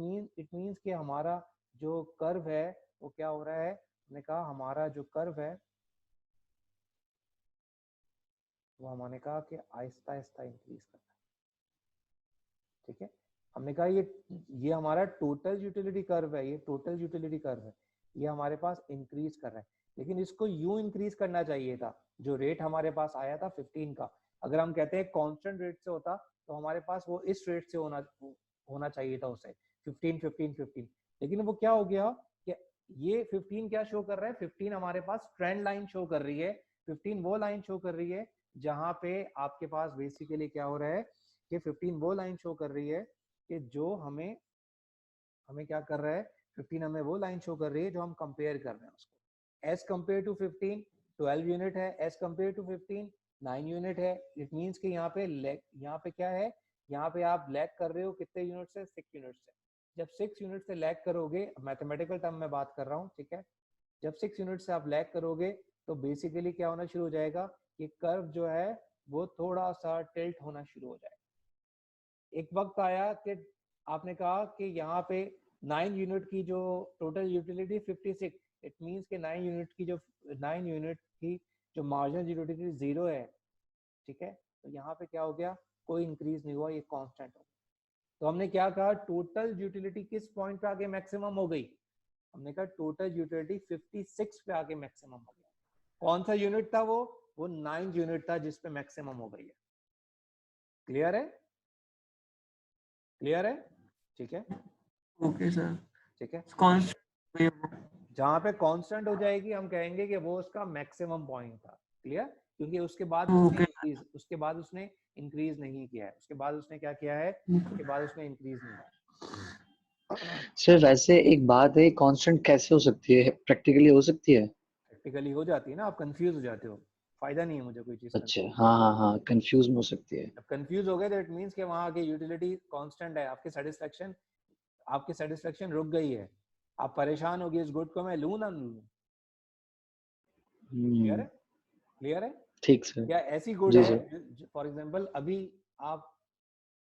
मींस कि हमारा जो कर्व है वो क्या हो रहा है, हमने कहा हमारा जो कर्व है वो हमने कहा कि आहिस्ता आहिस्ता इंक्रीज करना है। ठीक है, हमने कहा ये हमारा टोटल यूटिलिटी कर्व है, ये टोटल यूटिलिटी कर्व है, ये हमारे पास इंक्रीज कर रहा है, लेकिन इसको यूं इंक्रीज करना चाहिए था, जो रेट हमारे पास आया था 15 का, अगर हम कहते हैं कांस्टेंट रेट से होता तो हमारे पास वो इस रेट से होना चाहिए था उसे 15 15 15, लेकिन वो क्या हो गया कि ये 15 क्या शो कर रहा है, 15 हमारे पास ट्रेंड लाइन शो कर रही है। 15 वो लाइन शो कर रही है जहां पे आपके पास बेसिकली क्या हो रहा है कि 15 वो लाइन शो कर रही है कि जो हमें क्या कर रहा है, 15 हमें वो लाइन शो कर रही है जो हम कंपेयर कर रहे हैं उसको। एज कंपेयर टू 15 12 यूनिट है, एज कंपेयर टू 15 9 यूनिट है। इट मींस कि यहाँ पे क्या है, यहाँ पे आप लैग कर रहे हो कितने यूनिट से, 6 यूनिट से। जब 6 यूनिट से लैग करोगे, मैथमेटिकल टर्म में बात कर रहा हूँ, ठीक है, जब 6 यूनिट से आप लैग करोगे तो बेसिकली क्या होना शुरू हो जाएगा, ये कर्व जो है वो थोड़ा सा टिल्ट होना शुरू हो जाएगा। एक वक्त आया कि आपने कहा कि यहाँ पे 9 यूनिट की जो टोटल यूटिलिटी 56, इट मींस कि 9 यूनिट की जो मार्जिनल यूटिलिटी 0 है, ठीक है। तो यहाँ पे क्या हो गया, कोई इंक्रीज नहीं हुआ, ये कांस्टेंट हो गया। तो हमने क्या कहा, टोटल यूटिलिटी किस पॉइंट पे आके मैक्सिमम हो गई, हमने कहा टोटल यूटिलिटी 56 पे आके मैक्सिमम हो गया। कौन सा यूनिट था वो 9 यूनिट था जिस पे मैक्सिमम हो गई है। क्लियर है, क्लियर है, ठीक है, ओके सर। ठीक है। कांस्टेंट जहां पे कांस्टेंट हो जाएगी हम कहेंगे कि वो उसका मैक्सिमम पॉइंट था। क्लियर, क्योंकि उसके बाद उसने इंक्रीज नहीं किया है, उसके बाद उसने क्या किया है, उसके बाद उसने इंक्रीज नहीं किया। सर वैसे एक बात है, कांस्टेंट कैसे हो सकती है, प्रैक्टिकली हो सकती है? प्रैक्टिकली हो जाती है ना, आप कंफ्यूज हो जाते हो, फायदा नहीं है मुझे कोई चीज। अच्छा, हाँ, कंफ्यूज हो सकती है। जब कंफ्यूज हो गए तो इट मींस कि वहां की यूटिलिटी कांस्टेंट है, आपकी सेटिस्फेक्शन रुक गई है, आप परेशान हो गए, इस गुड को मैं लूं ना लूं। क्लियर है, क्लियर है, ठीक सर। क्या ऐसी गुड जी है, सर। फॉर एग्जांपल अभी आप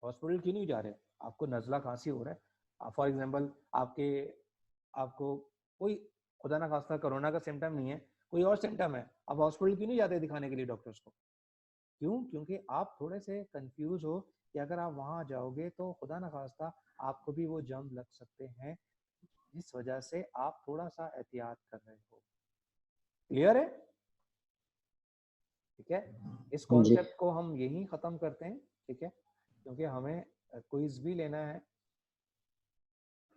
हॉस्पिटल क्यों नहीं जा रहे, आपको नजला खांसी हो रहा है, फॉर एग्जांपल आपको कोई खुदा ना खास्ता कोरोना का सिम्टम नहीं है, कोई और सिम्टम है, आप हॉस्पिटल क्यों नहीं जाते दिखाने के लिए डॉक्टर्स को? क्यों? क्योंकि आप थोड़े से कंफ्यूज हो कि अगर आप वहां जाओगे तो खुदा ना खास्ता आपको भी वो जम लग सकते हैं, इस वजह से आप थोड़ा सा एहतियात कर रहे हो। क्लियर है, ठीक है। इस कॉन्सेप्ट को हम यही खत्म करते हैं, ठीक है, क्योंकि हमें क्विज भी लेना है।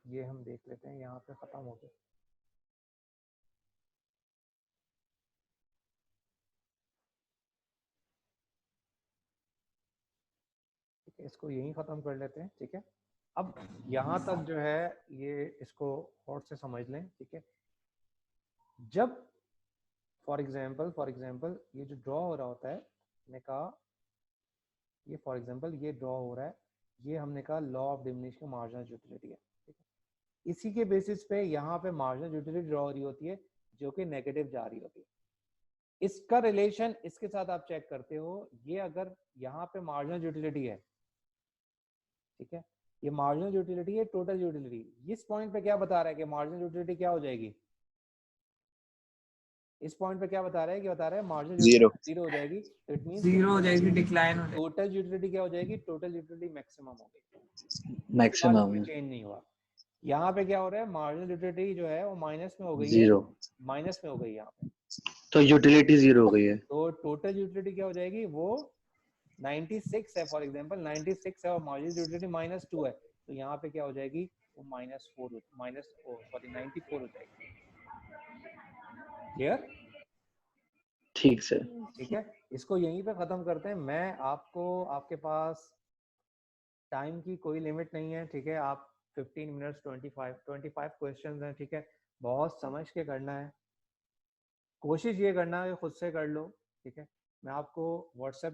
ये हम देख लेते हैं, यहाँ पे खत्म हो गया। ठीक है, इसको यही खत्म कर लेते हैं, ठीक है। अब यहाँ तक जो है ये इसको और से समझ लें, ठीक है। जब फॉर एग्जाम्पल ये जो ड्रॉ हो रहा होता है, हमने कहा ये फॉर एग्जाम्पल ये ड्रॉ हो रहा है, ये हमने कहा law of diminishing marginal utility है, ठीक है। इसी के बेसिस पे यहाँ पे मार्जिनल यूटिलिटी ड्रॉ हो रही होती है जो कि नेगेटिव जा रही होती है। इसका रिलेशन इसके साथ आप चेक करते हो, ये अगर यहाँ पे मार्जिनल यूटिलिटी है, ठीक है, ये मार्जिनल यूटिलिटी है टोटल यूटिलिटी, इस पॉइंट पे क्या बता रहा है कि मार्जिनल यूटिलिटी क्या हो जाएगी, इस पॉइंट पे क्या बता रहा है कि बता रहा है मार्जिनल यूटिलिटी 0 हो जाएगी, तो इट मींस 0 हो जाएगी, डिक्लाइन हो जाएगी। टोटल यूटिलिटी क्या हो जाएगी, टोटल यूटिलिटी मैक्सिमम हो गई, मैक्सिमम कोई चेंज नहीं हुआ। यहाँ पे क्या हो रहा है, मार्जिनल यूटिलिटी जो है वो माइनस में हो गई है, 0, माइनस में हो गई यहाँ पे, तो यूटिलिटी 0 हो गई है, तो टोटल यूटिलिटी क्या हो जाएगी, वो 96 है, फॉर एग्जांपल 96 है और मार्जिनल यूटिलिटी -2 है, तो यहाँ पे क्या हो जाएगी, वो -94 हो जाएगी। क्लियर, ठीक सर। ठीक है, इसको यहीं पे खत्म करते हैं। मैं आपको, आपके पास टाइम की कोई लिमिट नहीं है, ठीक है, आप 15 मिनट्स 25 क्वेश्चंस हैं, ठीक है, बहुत समझ के करना है, कोशिश ये करना है खुद से कर लो, ठीक है। मैं आपको व्हाट्सएप